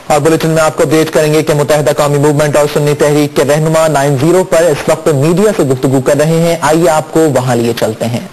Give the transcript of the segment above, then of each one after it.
اور بلیٹن میں آپ کو اپڈیٹ کریں گے کہ متحدہ قومی موومنٹ اور سنی تحریک کے رہنما 90 پر اس وقت میڈیا سے گفتگو کر رہے ہیں. آئیے آپ کو وہاں لیے چلتے ہیں.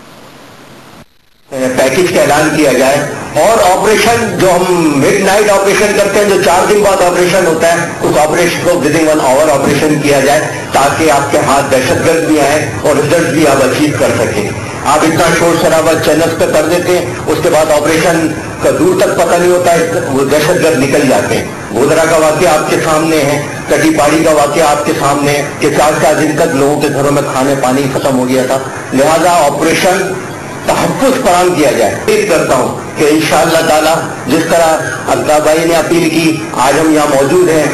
پیکج کا اعلان کیا جائے اور آپریشن جو ہم مڈ نائٹ آپریشن کرتے ہیں، جو 4 دن بعد آپریشن ہوتا ہے، اس آپریشن کو ود ان 1 آور آپریشن کیا جائے تاکہ آپ کے ہاتھ دہشت گرد بھی آئیں اور رزلٹ بھی آپ اچیو کر سکیں. آپ اتنا شور شرابہ چینلز پہ کر دیتے ہیں، اس کے بعد آپریشن کا دور تک پتہ نہیں ہوتا ہے، وہ دہشت گرد نکل جاتے ہیں. گودرا کا واقعہ آپ کے سامنے ہے، کٹی پاڑی کا واقعہ آپ کے سامنے ہے کہ 4 دن تک لوگوں کے گھروں میں کھانے پانی ختم ہو گیا تھا. لہذا آپریشن تحفظ فراہم کیا جائے. امید کرتا ہوں کہ انشاءاللہ تعالی جس طرح الطاف بھائی نے اپیل کی، آج ہم یہاں موجود ہیں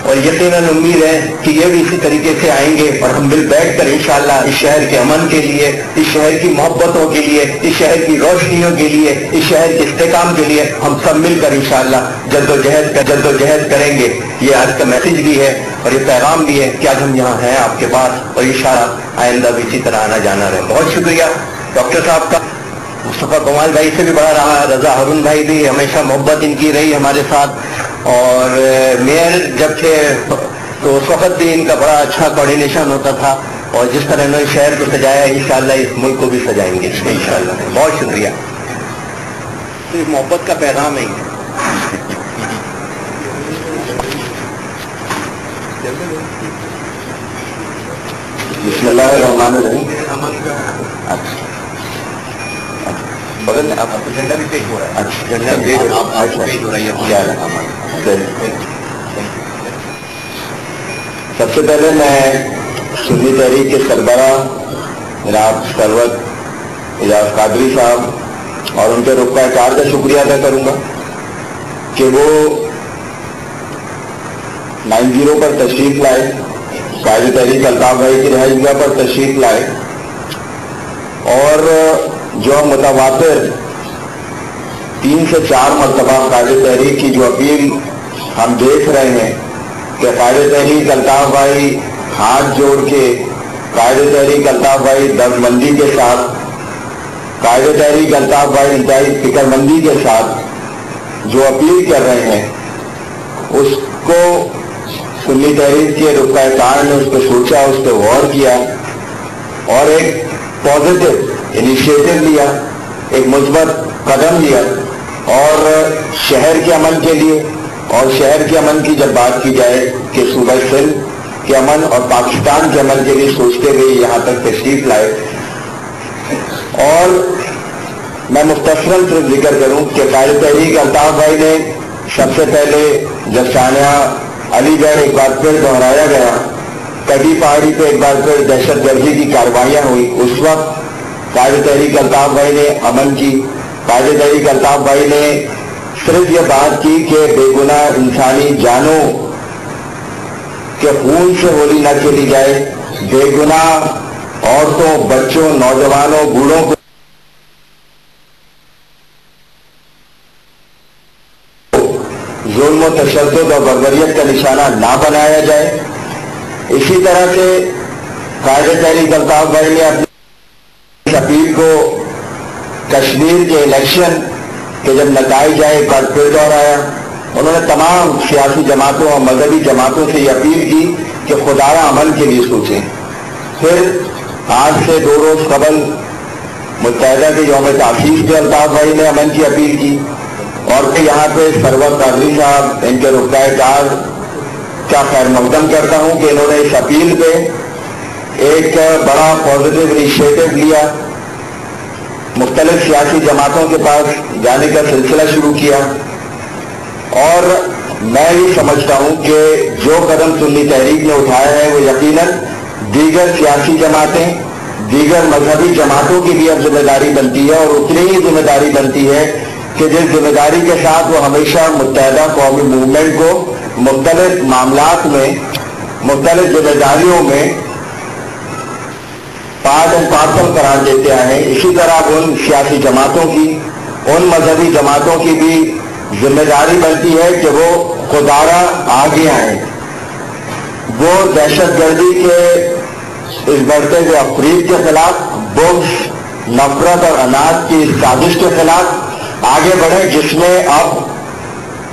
اور یقیناً امید ہے کہ یہ بھی اسی طریقے سے آئیں گے اور ہم مل بیٹھ کر انشاءاللہ اس شہر کے امن کے لیے، اس شہر کی محبتوں کے لیے، اس شہر کی روشنیوں کے لیے، اس شہر کے استحکام کے لیے ہم سب مل کر انشاءاللہ جد و جہد کریں گے. یہ آج کا میسج بھی ہے اور یہ پیغام بھی ہے کہ آج ہم یہاں ہیں آپ کے پاس، اور انشاءاللہ آئندہ بھی اسی طرح آنا جانا رہے. بہت شکریہ ڈاکٹر صاحب کا. مصطفیٰ کمال بھائی سے بھی بڑا رہا، رضا ہارون بھائی بھی، ہمیشہ محبت ان کی رہی ہمارے ساتھ. اور میئر جب تھے تو اس وقت بھی ان کا بڑا اچھا کوارڈینیشن ہوتا تھا، اور جس طرح انہوں نے شہر کو سجایا انشاءاللہ اس ملک کو بھی سجائیں گے انشاءاللہ. بہت شکریہ. صرف محبت کا پیغام ہے. بسم اللہ الرحمن الرحیم. بغل میں آپ کو جھنڈا بھی پیش ہو رہا ہے. جھنڈا پیش ہو رہا ہے. سب سے پہلے میں سنی تحریک کے سربراہ جناب سرورت اعجاز قادری صاحب اور ان کے رکن کار کا شکریہ ادا کروں گا کہ وہ 90 پر تشریف لائے، قائد تحریک الطاف بھائی کی رہائش گاہ پر تشریف لائے، اور جو متواتر 3 سے 4 مرتبہ قائد تحریک کی جو اپیل ہم دیکھ رہے ہیں کہ قائد تحریک الطاف بھائی ہاتھ جوڑ کے، قائد تحریک الطاف بھائی درد-مندی کے ساتھ، قائد تحریک الطاف بھائی انتہائی فکر مندی کے ساتھ جو اپیل کر رہے ہیں، اس کو سنی تحریک کے رکن کار نے اس پہ سوچا، اس پہ غور کیا اور ایک پازیٹو انیشیٹو لیا، ایک مثبت قدم لیا، اور شہر کے امن کے لیے، اور شہر کے امن کی جب بات کی جائے کہ صوبہ سندھ کے امن اور پاکستان کے امن کے لیے سوچتے ہوئے یہاں تک تشریف لائے. اور میں مختصراً صرف ذکر کروں کہ قائد تحریک الطاف بھائی نے سب سے پہلے جب سانحہ علی گڑھ ایک بار پھر دہرایا گیا، کٹی پہاڑی پہ ایک بار پھر دہشت گردی کی کاروائیاں ہوئی، اس وقت قائد تحریک الطاف بھائی نے امن کی. قائد تحریک الطاف بھائی نے صرف یہ بات کی کہ بے گناہ انسانی جانوں کے خون سے ہولی نہ کھیلی جائے، بے گناہ عورتوں، بچوں، نوجوانوں، بوڑھوں کو ظلم و تشدد اور بربریت کا نشانہ نہ بنایا جائے. اسی طرح سے قائد تحریک الطاف بھائی نے اپنی اپیل کو کشمیر کے الیکشن کے جب نتائج آئے ایک بار پھر دہرایا. انہوں نے تمام سیاسی جماعتوں اور مذہبی جماعتوں سے یہ اپیل کی کہ خدارہ امن کے لیے سوچیں. پھر آج سے 2 روز قبل متحدہ کے یوم تاسیس پہ الطاف بھائی نے امن کی اپیل کی، اور پھر یہاں پہ سرورت قادری صاحب ان کے رکن کار کا خیر مقدم کرتا ہوں کہ انہوں نے اس اپیل پہ ایک بڑا پازیٹو انیشیٹو لیا، مختلف سیاسی جماعتوں کے پاس جانے کا سلسلہ شروع کیا. اور میں یہ سمجھتا ہوں کہ جو قدم سنی تحریک نے اٹھایا ہے وہ یقیناً دیگر سیاسی جماعتیں، دیگر مذہبی جماعتوں کی بھی اب ذمہ داری بنتی ہے، اور اتنی ہی ذمہ داری بنتی ہے کہ جس ذمہ داری کے ساتھ وہ ہمیشہ متحدہ قومی موومنٹ کو مختلف معاملات میں، مختلف ذمہ داریوں میں پارٹ اینڈ پارسل قرار دیتے آئے ہیں، اسی طرح ان سیاسی جماعتوں کی، ان مذہبی جماعتوں کی بھی ذمہ داری بنتی ہے کہ وہ خودارہ آگے آئیں، وہ دہشت گردی کے اس بڑھتے ہوئے افریب کے خلاف، بغض، نفرت اور اناج کی اس سازش کے خلاف آگے بڑھیں، جس میں اب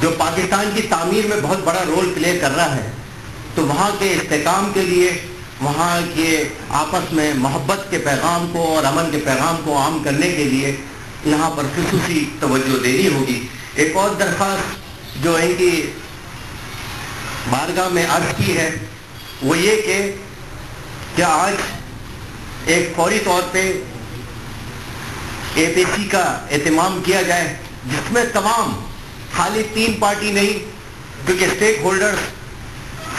جو پاکستان کی تعمیر میں بہت بڑا رول پلے کر رہا ہے، تو وہاں کے استحکام کے لیے، وہاں کے آپس میں محبت کے پیغام کو اور امن کے پیغام کو عام کرنے کے لیے یہاں پر خصوصی توجہ دینی ہوگی۔ ایک اور درخواست جو ان کی بارگاہ میں عرض کی ہے وہ یہ کہ آج ایک فوری طور پہ اے پی سی کا اہتمام کیا جائے، جس میں تمام، خالی 3 پارٹی نہیں، کیونکہ اسٹیک ہولڈرز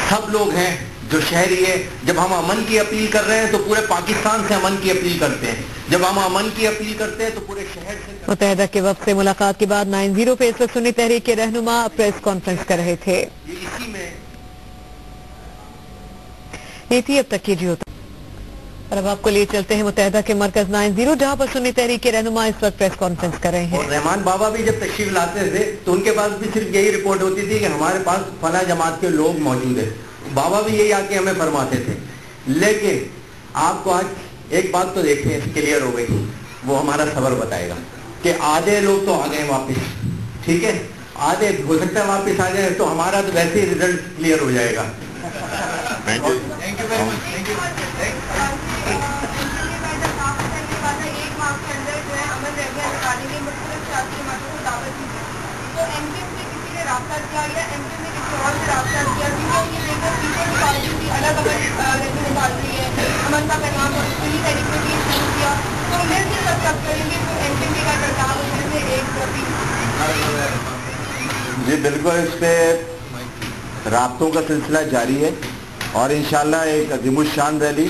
سب لوگ ہیں جو شہری ہے۔ جب ہم امن کی اپیل کر رہے ہیں تو پورے پاکستان سے امن کی اپیل کرتے ہیں، جب ہم امن کی اپیل کرتے ہیں تو پورے شہر سے۔ متحدہ کے وفد سے ملاقات کے بعد 9-0 پہ اس وقت سنی تحریک کے رہنما پریس کانفرنس کر رہے تھے۔ اسی میں یہ تھی اب تک کی جیوتا، اور اب آپ کو لیے چلتے ہیں متحدہ کے مرکز 9-0 جہاں پر سنی تحریک کے رہنما اس وقت پریس کانفرنس کر رہے ہیں۔ اور رحمان بابا بھی جب تشریف لاتے تھے تو ان کے پاس بھی صرف یہی رپورٹ ہوتی تھی کہ ہمارے پاس فلاں جماعت کے لوگ موجود ہیں، بابا بھی یہی آ کے ہمیں فرماتے تھے۔ لیکن آپ کو آج ایک بات تو دیکھیں کلیئر ہو گئی، وہ ہمارا صبر بتائے گا کہ آدھے لوگ تو آ گئے واپس، ٹھیک ہے، آدھے ہو سکتا ہے واپس آ جائیں، تو ہمارا تو ویسے ہی ریزلٹ کلیئر ہو جائے گا۔ جی بالکل، اس پہ رابطوں کا سلسلہ جاری ہے اور انشاءاللہ ایک عظیم الشان ریلی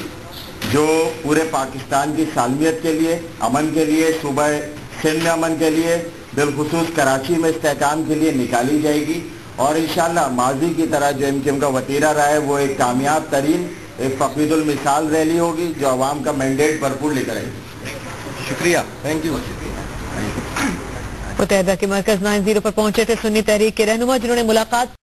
جو پورے پاکستان کی سالمیت کے لیے، امن کے لیے، صوبہ سندھ میں امن کے لیے، بالخصوص کراچی میں استحکام کے لیے نکالی جائے گی، اور انشاءاللہ ماضی کی طرح جو MKM کا وتیرہ رہا ہے وہ ایک کامیاب ترین، ایک فقید المثال ریلی ہوگی جو عوام کا مینڈیٹ بھرپور لے کر آئے گی۔ شکریہ، تھینک یو۔ متحدہ کے مرکز 9-0 پر پہنچے تھے سنی تحریک کے رہنما، جنہوں نے ملاقات